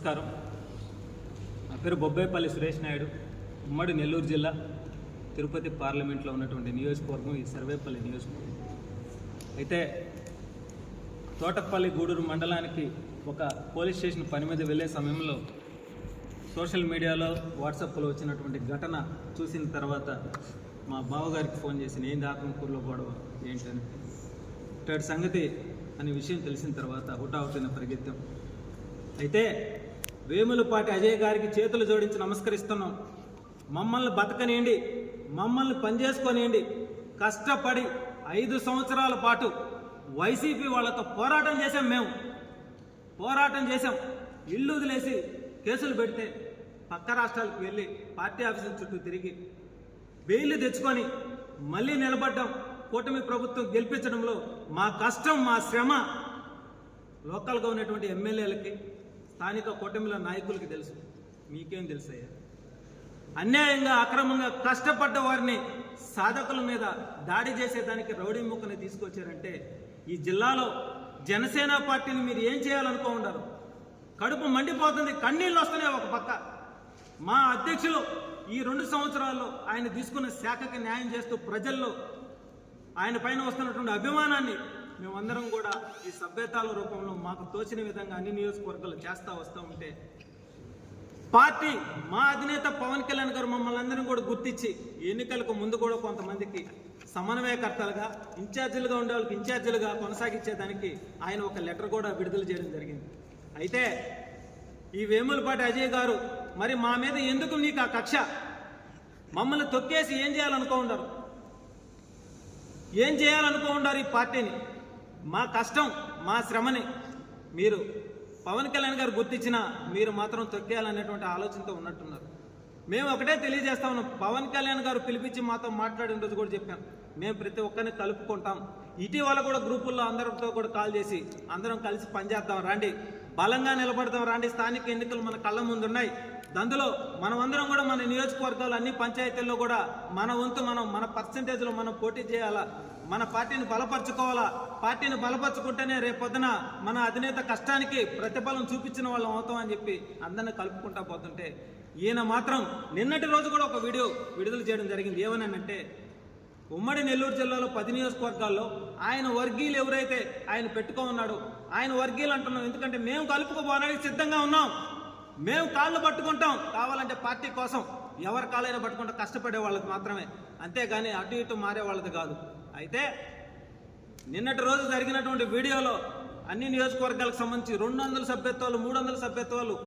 నమస్కారం. నా పేరు బొబ్బేపల్లి సురేష్ నాయుడు. ఉమ్మడి నెల్లూరు జిల్లా తిరుపతి పార్లమెంట్లో ఉన్నటువంటి నియోజకవర్గం ఈ సర్వేపల్లి నియోజకవర్గం. అయితే తోటపల్లి గూడూరు మండలానికి ఒక పోలీస్ స్టేషన్ పని మీద వెళ్ళే సమయంలో సోషల్ మీడియాలో వాట్సాప్లో వచ్చినటువంటి ఘటన చూసిన తర్వాత మా బావగారికి ఫోన్ చేసి ఏంది ఆత్మకూరులో గొడవ ఏంటని ఇట్లాంటి సంగతి అనే విషయం తెలిసిన తర్వాత హుటాహుటిన పరిగెత్తాం. అయితే వేములపాటి అజయ్ గారికి చేతులు జోడించి నమస్కరిస్తున్నాం. మమ్మల్ని బతకనియండి, మమ్మల్ని పనిచేసుకొనియండి. కష్టపడి 5 సంవత్సరాల పాటు వైసీపీ వాళ్ళతో పోరాటం చేశాం. మేము పోరాటం చేశాం. ఇల్లు వదిలేసి కేసులు పెడితే పక్క రాష్ట్రాలకు వెళ్ళి పార్టీ ఆఫీసుల చుట్టూ తిరిగి బెయిల్ తెచ్చుకొని మళ్ళీ నిలబడ్డాం. కూటమి ప్రభుత్వం గెలిపించడంలో మా కష్టం, మా శ్రమ లోకల్గా ఉన్నటువంటి ఎమ్మెల్యేలకి, స్థానిక కూటమిల నాయకులకి తెలుసు. మీకేం తెలుసయ్యా? అన్యాయంగా అక్రమంగా కష్టపడ్డ వారిని సాధకుల మీద దాడి చేసేదానికి రౌడీ ముక్కని తీసుకొచ్చారంటే ఈ జిల్లాలో జనసేన పార్టీని మీరు ఏం చేయాలనుకో ఉండరు. కడుపు మండిపోతుంది, కన్నీళ్ళు వస్తున్నాయి ఒక పక్క. మా అధ్యక్షులు ఈ 2 సంవత్సరాల్లో ఆయన తీసుకున్న శాఖకి న్యాయం చేస్తూ ప్రజల్లో ఆయన పైన వస్తున్నటువంటి అభిమానాన్ని మేమందరం కూడా ఈ సభ్యతాల రూపంలో మాకు తోచిన విధంగా అన్ని నియోజకవర్గాలు వస్తూ ఉంటే పార్టీ మా అధినేత పవన్ కళ్యాణ్ గారు మమ్మల్ని అందరం కూడా గుర్తించి ఎన్నికలకు ముందు కూడా కొంతమందికి సమన్వయకర్తలుగా, ఇన్ఛార్జీలుగా ఉండే వాళ్ళకి ఇన్ఛార్జీలుగా కొనసాగించేదానికి ఆయన ఒక లెటర్ కూడా విడుదల చేయడం జరిగింది. అయితే ఈ వేములపాటి అజయ్ గారు మరి మా మీద ఎందుకు నీకు ఆ కక్ష? మమ్మల్ని తొక్కేసి ఏం చేయాలనుకో ఉండరు, ఏం చేయాలనుకో ఉండరు ఈ పార్టీని. మా కష్టం, మా శ్రమని మీరు పవన్ కళ్యాణ్ గారు గుర్తించినా మీరు మాత్రం తొక్కేయాలనేటువంటి ఆలోచనతో ఉన్నట్టున్నారు. మేము ఒకటే తెలియజేస్తా ఉన్నాం. పవన్ కళ్యాణ్ గారు పిలిపించి మాతో మాట్లాడిన రోజు కూడా చెప్పాం, మేము ప్రతి ఒక్కరిని కలుపుకుంటాం. ఇటీవల కూడా గ్రూపుల్లో అందరితో కూడా కాల్ చేసి అందరం కలిసి పనిచేద్దాం రండి, బలంగా నిలబడదాం రండి, స్థానిక ఎన్నికలు మన కళ్ళ ముందున్నాయి, అందులో మనమందరం కూడా మన నియోజకవర్గాలు అన్ని పంచాయతీల్లో కూడా మన వంతు మన పర్సంటేజ్లో మనం పోటీ చేయాలా, మన పార్టీని బలపరచుకోవాలా. పార్టీని బలపరచుకుంటేనే రేపొద్దున మన అధినేత కష్టానికి ప్రతిఫలం చూపించిన వాళ్ళం అవుతాం అని చెప్పి అందరిని కలుపుకుంటా పోతుంటే ఈయన మాత్రం నిన్నటి రోజు కూడా ఒక వీడియో విడుదల చేయడం జరిగింది. ఏమనంటే ఉమ్మడి నెల్లూరు జిల్లాలో 10 నియోజకవర్గాల్లో ఆయన వర్గీయులు ఎవరైతే ఆయన పెట్టుకోమన్నాడో ఆయన వర్గీయులు అంటున్నాం. ఎందుకంటే మేము కలుపుకోపోవడానికి సిద్ధంగా ఉన్నాం, మేము కాళ్ళు పట్టుకుంటాం, కావాలంటే పార్టీ కోసం ఎవరి కాళ్ళైనా పట్టుకుంటా కష్టపడే వాళ్ళకి మాత్రమే, అంతేగాని అటు ఇటు మారే వాళ్ళది కాదు. అయితే నిన్నటి రోజు జరిగినటువంటి వీడియోలో అన్ని నియోజకవర్గాలకు సంబంధించి 200 సభ్యత్వాలు, 300 సభ్యత్వాలు